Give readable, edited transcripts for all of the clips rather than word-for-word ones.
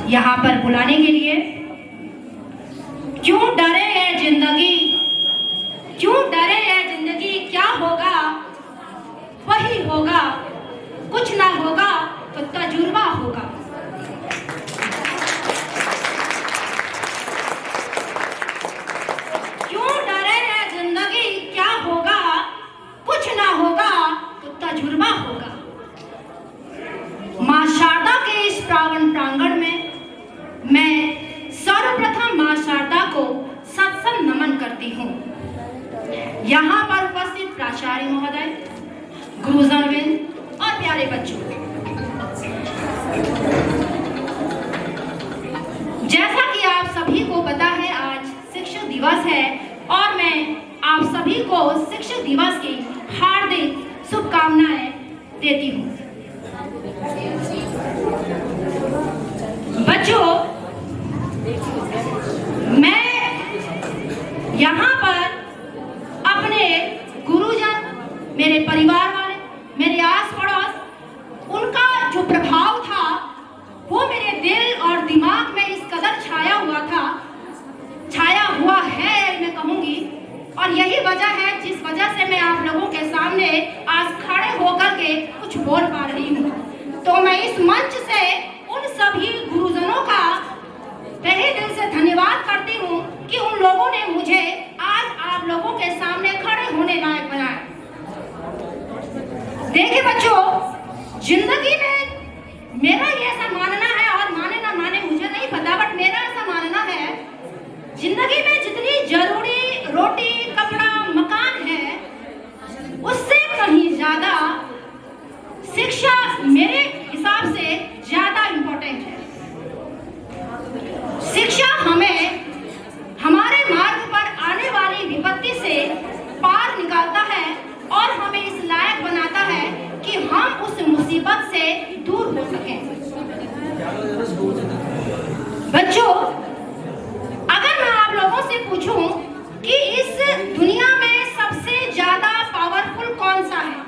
यहाँ पर बुलाने के लिए। क्यों डरे है जिंदगी, क्यों डरे है जिंदगी, क्या होगा वही होगा, कुछ ना होगा तो तजुर्बा होगा। क्यों डरे है जिंदगी, क्या होगा, कुछ ना होगा तो तजुर्बा होगा। मां शारदा के इस पावन प्रांगण में मैं सर्वप्रथम मां शारदा को सत्संग नमन करती हूँ। यहाँ पर उपस्थित प्राचार्य महोदय, गुरुजनवृंद और प्यारे बच्चों, जैसा कि आप सभी को पता है आज शिक्षक दिवस है और मैं आप सभी को शिक्षक दिवस की हार्दिक शुभकामनाएं देती हूँ। बच्चों, मैं यहाँ पर अपने गुरुजन, मेरे परिवार वाले, मेरे आस पड़ोस, उनका जो प्रभाव था वो मेरे दिल और दिमाग में इस कदर छाया हुआ था, छाया हुआ है मैं कहूँगी, और यही वजह है जिस वजह से मैं आप लोगों के सामने आज खड़े होकर के कुछ बोल पा रही हूँ। तो मैं इस मंच से उन सभी गुरुजनों का तहे दिल से धन्यवाद करती हूँ कि उन लोगों ने मुझे आज आप लोगों के सामने खड़े होने लायक बनाया। देखिए बच्चों, जिंदगी में मेरा ये ऐसा मानना है, और माने ना माने मुझे नहीं पता, बट मेरा ऐसा मानना है, जिंदगी में जितनी जरूरी रोटी कपड़ा मकान है उससे कहीं ज्यादा शिक्षा मेरे हिसाब से ज्यादा इम्पोर्टेंट है। शिक्षा हमें हमारे मार्ग पर आने वाली विपत्ति से पार निकालता है और हमें इस लायक बनाता है कि हम उस मुसीबत से दूर हो सकें। बच्चों, अगर मैं आप लोगों से पूछूं कि इस दुनिया में सबसे ज्यादा पावरफुल कौन सा है,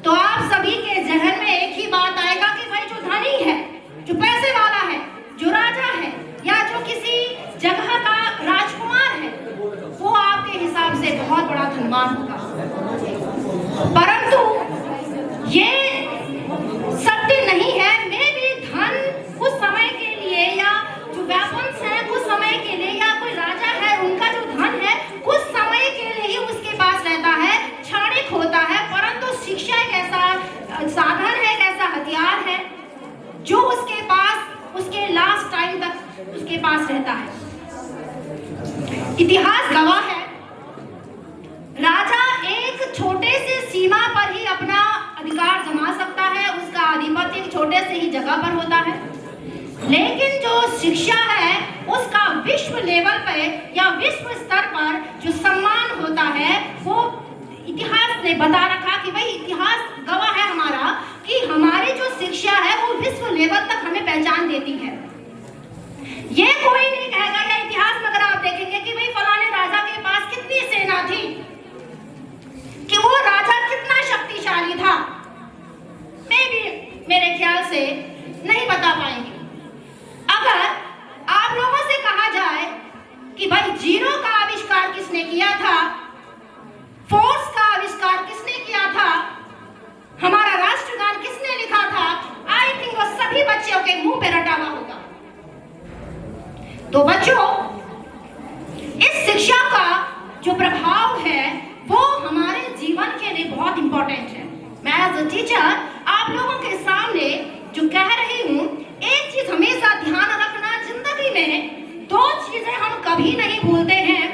तो आप सभी के जहन में एक ही बात आएगा कि भाई जो धनी है, जो पैसे वाला है, जो राजा है, या जो किसी जगह का राजकुमार है, वो आपके हिसाब से बहुत बड़ा धनवान होगा। परंतु ये सत्य नहीं है। मे भी धन कुछ समय के लिए, या जो वेपन्स है कुछ समय के लिए, या कोई राजा है उनका जो धन है कुछ समय के लिए ही उसके पास रहता है, क्षणिक होता है। परंतु शिक्षा एक ऐसा साधन है, एक ऐसा हथियार है जो उसके पास उसके लास्ट टाइम तक उसके पास रहता है। इतिहास गवाह है, राजा एक छोटे से सीमा पर ही अपना अधिकार जमा सकता है, उसका आधिपत्य एक छोटे से ही जगह पर होता है। लेकिन जो शिक्षा है उसका विश्व लेवल पे या विश्व स्तर पर जो सम्मान होता है, वो इतिहास ने बता रखा कि भाई इतिहास गवाह है हमारा कि हमारी जो शिक्षा है वो विश्व लेवल तक हमें पहचान देती है। ये कोई नहीं कहेगा, या इतिहास में अगर आप देखेंगे कि भाई फलाने राजा के पास कितनी सेना थी, कि वो राजा कितना शक्तिशाली था, मैं भी मेरे ख्याल से नहीं बता पाएंगे। अगर आप लोगों से कहा जाए कि भाई जीरो का आविष्कार किसने किया था, फोर्स का आविष्कार किसने किया था, हमारा राष्ट्रगान किसने लिखा था, आई थिंक वो सभी बच्चों के मुंह पे रटा हुआ होगा। तो बच्चों, इस शिक्षा का जो प्रभाव है वो हमारे जीवन के लिए बहुत इंपॉर्टेंट है। मैं एज अ टीचर आप लोगों के सामने जो कह रही हूँ, एक चीज हमेशा ध्यान रखना, जिंदगी में दो चीजें हम कभी नहीं भूलते हैं,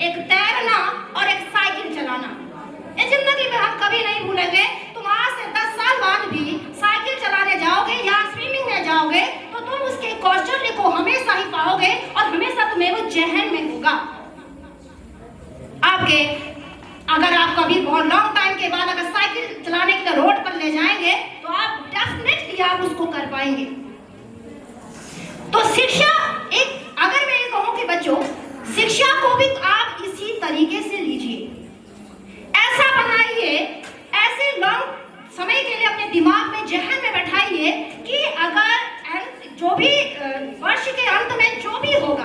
एक तैरना और एक साइकिल चलाना। ये जिंदगी में हम कभी नहीं भूलेंगे। तुम आज से 10 साल बाद भी साइकिल चलाने जाओगे या स्विमिंग में जाओगे तो तुम उसके कौशल्य को हमेशा ही पाओगे और हमेशा तुम्हें वो जहन में होगा आपके। अगर आप कभी बहुत लॉन्ग टाइम के बाद अगर साइकिल चलाने के लिए रोड पर ले जाएंगे तो आप डेफिनेटली आप उसको कर पाएंगे। तो शिक्षा एक, अगर मैं ये कहूं कि बच्चों शिक्षा को भी आप इसी तरीके से लीजिए, ऐसा बनाइए, ऐसे लॉन्ग समय के लिए अपने दिमाग में जहन में बैठाइए कि अगर जो भी वर्ष के अंत में जो भी होगा,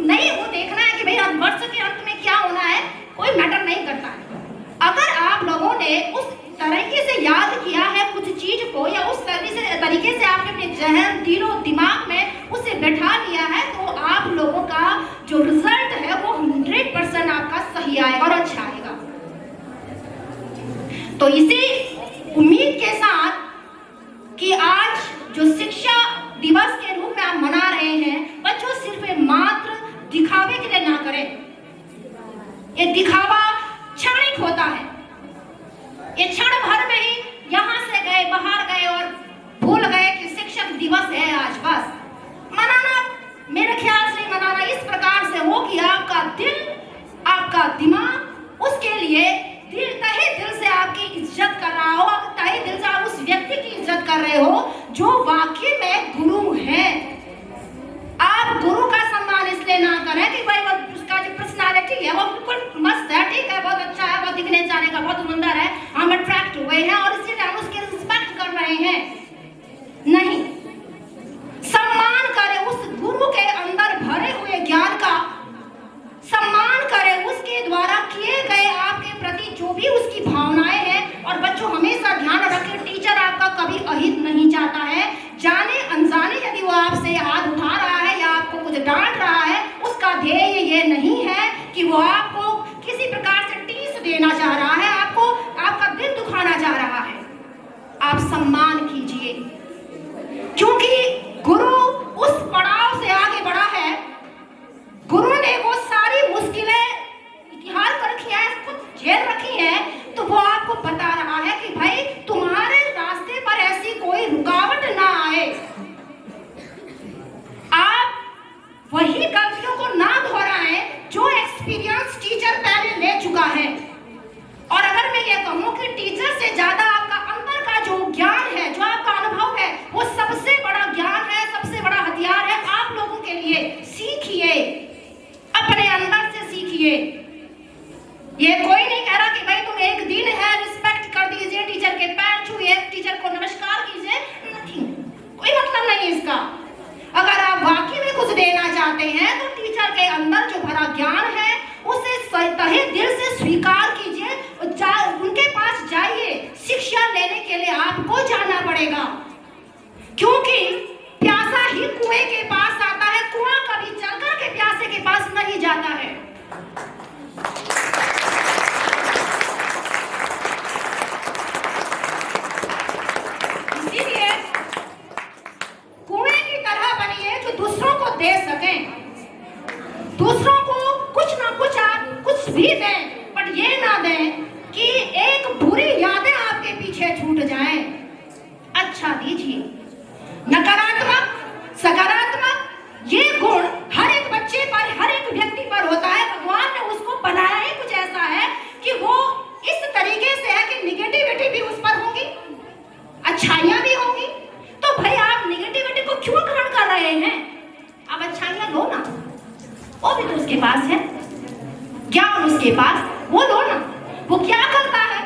नहीं वो देखना है कि भाई अब वर्ष के अंत में क्या होना है, कोई मैटर नहीं करता है। अगर आप लोगों ने उस तरीके से याद किया है कुछ चीज को, या उस तरीके से आपने अपने जहन, दिलो, दिमाग में उसे बैठा लिया है, तो आप लोगों का जो रिजल्ट है वो 100% आपका सही आएगा और अच्छा आएगा। तो इसी उम्मीद के साथ कि आज जो शिक्षा दिवस के रूप में आप मना रहे हैं, बच्चों सिर्फ मात्र दिखावे के लिए ना करें। ये दिखावा क्षणिक होता है, ये क्षण भर में ही यहाँ से गए, बाहर गए और भूल गए कि शिक्षक दिवस है आज। बस मनाना मेरे ख्याल से मनाना इस प्रकार से हो कि आपका दिल, आपका दिमाग उसके लिए दिल, तहे दिल से आपकी इज्जत कर रहा हो, तहे दिल से आप उस व्यक्ति की इज्जत कर रहे हो जो वाकई में गुरु है। आप गुरु का सम्मान इसलिए ना करें कि भाई वो उसका जो पर्सनालिटी है वो बिल्कुल मस्त है, ठीक है, बहुत अच्छा है, वो दिखने जाने का बहुत सुंदर है, हम अट्रैक्ट हुए हैं और इसलिए हम उसकी रिस्पेक्ट कर रहे हैं। नहीं, सम्मान करें उस गुरु के अंदर भरे हुए ज्ञान का, सम्मान करें उसके द्वारा किए गए आपके प्रति जो भी उसकी भावनाएं हैं। और बच्चों हमेशा ध्यान रखें, टीचर आपका कभी अहित नहीं चाहता है। जाने अनजाने यदि वो आपसे हाथ उठा रहा है या आपको कुछ डांट रहा है, उसका ध्येय ये नहीं है कि वो आपको किसी प्रकार से टीस देना चाह रहा है, आपको आपका दिल दुखाना चाह रहा है। आप सम्मान कीजिए, क्योंकि गुरु उस पड़ाव से आगे बढ़ा है। गुरु ने वो सारी मुश्किलें इतिहास कर रखी है, खुद झेल रखी है, तो वो आपको बता रहा है कि भाई तुम्हारे रास्ते पर ऐसी कोई रुकावट ना आए। आप वही गलतियों को ना दोहराएं जो एक्सपीरियंस टीचर पहले ले चुका है। और अगर मैं ये कहूं कि टीचर से ज्यादा आपका अंदर का जो ज्ञान है, जो आपका अनुभव है, वो सबसे बड़ा ज्ञान है, सबसे बड़ा हथियार है आप लोगों के लिए। सीखिए, अपने अंदर से सीखिए। ये कोई नहीं कह रहा कि भाई तुम एक दिन है रिस्पेक्ट कर दीजिए, टीचर के पैर छुइए, टीचर को नमस्कार कीजिए, नहीं, कोई मतलब नहीं इसका। अगर आप वाकई में कुछ देना चाहते हैं तो टीचर के अंदर जो भरा ज्ञान है उसे तहे दिल से स्वीकार कीजिए, उनके पास जाइए। शिक्षा लेने के लिए आपको जाना पड़ेगा, क्योंकि प्यासा ही कुएं के पास आता है, कुआं कभी चलकर के प्यासे के पास नहीं जाता है। इसीलिए कुएं की तरह बनिए जो दूसरों को दे सकें, दूसरों को कुछ ना कुछ आप कुछ भी दें, पर ये ना दें कि एक बुरी यादें आपके पीछे छूट जाएं। अच्छा दीजिए, नकारात्मक, सकारात्मक ये गुण हर एक बच्चे पर, हर एक व्यक्ति पर होता है। भगवान ने उसको बनाया ही कुछ ऐसा है कि वो इस तरीके से है कि निगेटिविटी भी उस पर होगी, अच्छाइयां भी होंगी। तो भाई आप निगेटिविटी को क्यों ग्रहण कर रहे हैं? आप अच्छाइयां लो ना, वो भी तो उसके पास है, ज्ञान उसके पास, वो लो ना। वो क्या करता है,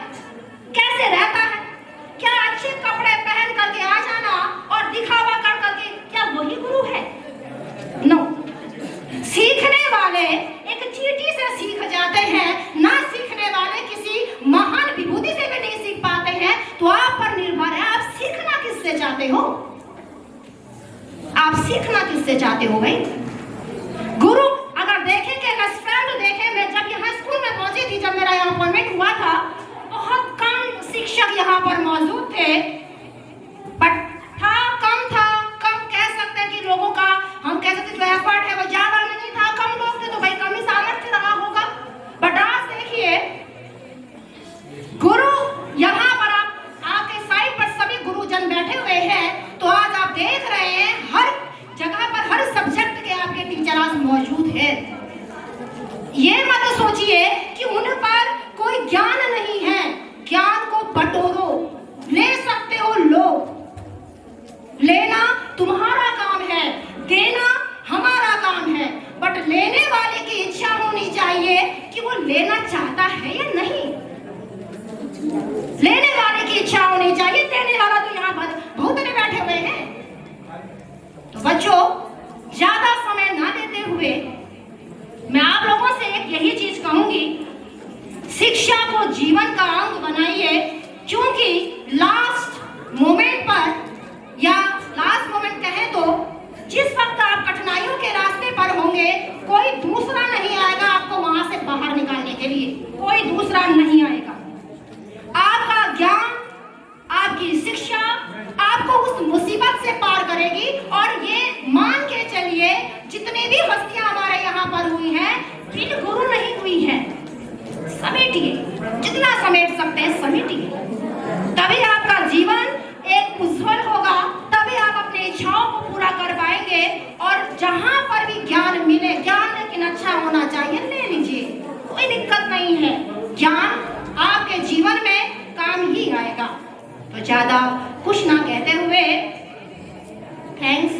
कैसे रहता है, क्या अच्छे कपड़े पहन करके आ जाना और दिखावा कर करके क्या वही गुरु है? नो। सीखने वाले एक चींटी से सीख जाते हैं, ना सीखने वाले किसी महान विभूति से भी नहीं सीख पाते हैं। तो आप पर निर्भर है, आप सीखना किससे चाहते हो? आप सीखना किससे चाहते हो भाई? गुरु अगर देखेंगे, फ्रेंड देखें, मैं जब यहाँ स्कूल में पहुंची थी, जब मेरा यहाँ अपॉइंटमेंट हुआ था, बहुत कम शिक्षक यहाँ पर मौजूद थे। बट था, कम कह सकते हैं कि लोगों का, हम कह सकते जो एफर्ट है वो ज्यादा नहीं था, कम लोग थे तो भाई कम ही सामर्थ्य रहा होगा। बट आज देखिए गुरु यहाँ पर आपके साइड पर सभी गुरुजन बैठे हुए हैं। तो आज आप देख रहे हैं हर जगह पर, हर सब्जेक्ट के आपके टीचर आज मौजूद है। ये मत सोचिए कि उन पर कोई ज्ञान नहीं है, ज्ञान को बटोरो, ले सकते हो लो। लेना तुम्हारा काम है, देना हमारा काम है। बट लेने वाले की इच्छा होनी चाहिए कि वो लेना चाहता है या नहीं। लेने वाले की इच्छा होनी चाहिए, देने वाला तो यहाँ बहुत बैठे हुए हैं। तो सकते हैं समेटिए। तभी आपका जीवन एक उज्जवल होगा, तभी आप अपनी इच्छाओं को पूरा कर पाएंगे। और जहां पर भी ज्ञान मिले, ज्ञान लेकिन अच्छा होना चाहिए, ले लीजिए, कोई दिक्कत नहीं है। ज्ञान आपके जीवन में काम ही आएगा। तो ज्यादा कुछ ना कहते हुए थैंक्स।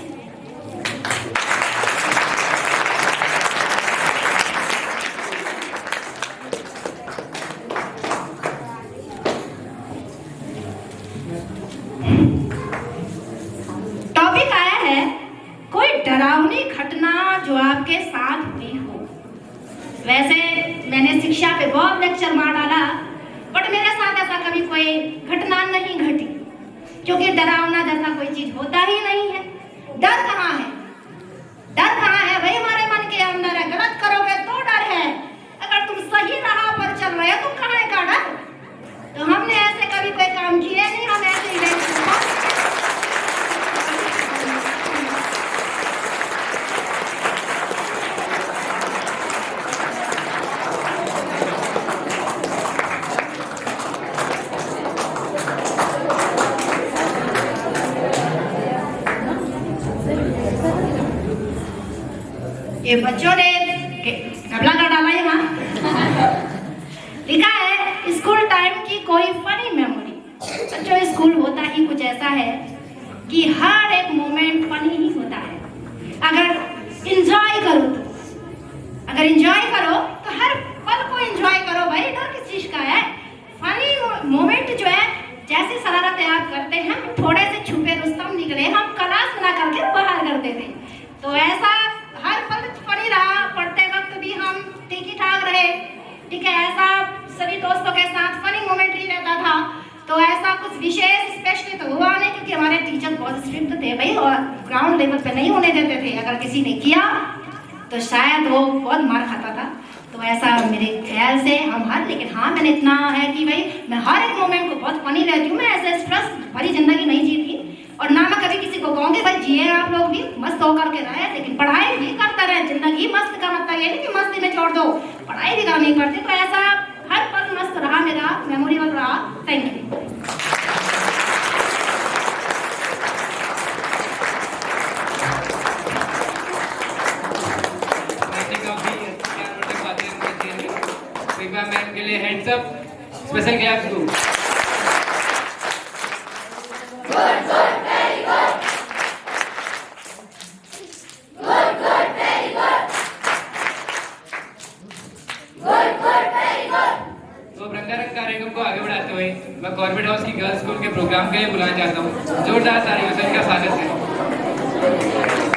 टॉपिक आया है कोई डरावनी घटना जो आपके साथ हुई हो। वैसे मैंने शिक्षा पे बहुत लेक्चर मार डाला, बट मेरे साथ ऐसा कभी कोई घटना नहीं घटी, क्योंकि डरावना जैसा कोई चीज होता ही नहीं है। डर कहाँ है? डर कहाँ है भाई? हमारे मन के अंदर है। गलत करोगे तो डर है, अगर तुम सही राह पर चल रहे हो तो कहाँ का डर? तो हमने ऐसे कभी कोई काम किए नहीं, हम ऐसे ही ये बच्चों ने घबला कर डाला है वहाँ। लिखा है स्कूल टाइम की कोई फनी मेमोरी। बच्चों, स्कूल होता ही कुछ ऐसा है कि हर एक मोमेंट फनी ही होता है। अगर एंजॉय करो तो हर पल को एंजॉय करो भाई। डर किस चीज का है? फनी मोमेंट जो है, जैसी शरारतें आप करते हैं, थोड़े से छुपे रुस्तम निकले, हम क्लास ना करके बाहर करते थे। तो ऐसा हर पल फनी रहा, पढ़ते वक्त भी हम ठीक ही ठाक रहे, ठीक है। ऐसा सभी दोस्तों के साथ फनी मोमेंट ही रहता था। तो ऐसा कुछ विशेष स्पेशली तो हुआ नहीं, क्योंकि हमारे टीचर बहुत स्ट्रिक्ट थे भाई, और ग्राउंड लेवल पे नहीं होने देते थे। अगर किसी ने किया तो शायद वो बहुत मार खाता था। तो ऐसा मेरे ख्याल से हम हर, लेकिन हाँ, मैंने इतना है कि भाई मैं हर एक मोमेंट को बहुत फनी रहती हूँ। मैं ऐसे स्ट्रेस भरी जिंदगी नहीं जीती, और ना मैं कभी किसी को कहूँगी भाई जिए आप लोग भी मस्त होकर के रहे, लेकिन पढ़ाई भी करते रहे। जिंदगी मस्त का मतलब ये नहीं कि मस्ती में छोड़ दो, पढ़ाई भी करनी पड़ती। तो ऐसा हर पल मस्त रहा, मेरा मेमोरेबल रहा। Thank you. मैम के लिए हेड्स अप, स्पेशल क्लैप्स दो। तो रंगारंग कार्यक्रम को आगे बढ़ाते हुए मैं कॉर्बेट हाउस की गर्ल्स स्कूल के प्रोग्राम के लिए बुलाना चाहता हूँ। जोरदार तालियों से इनका स्वागत है।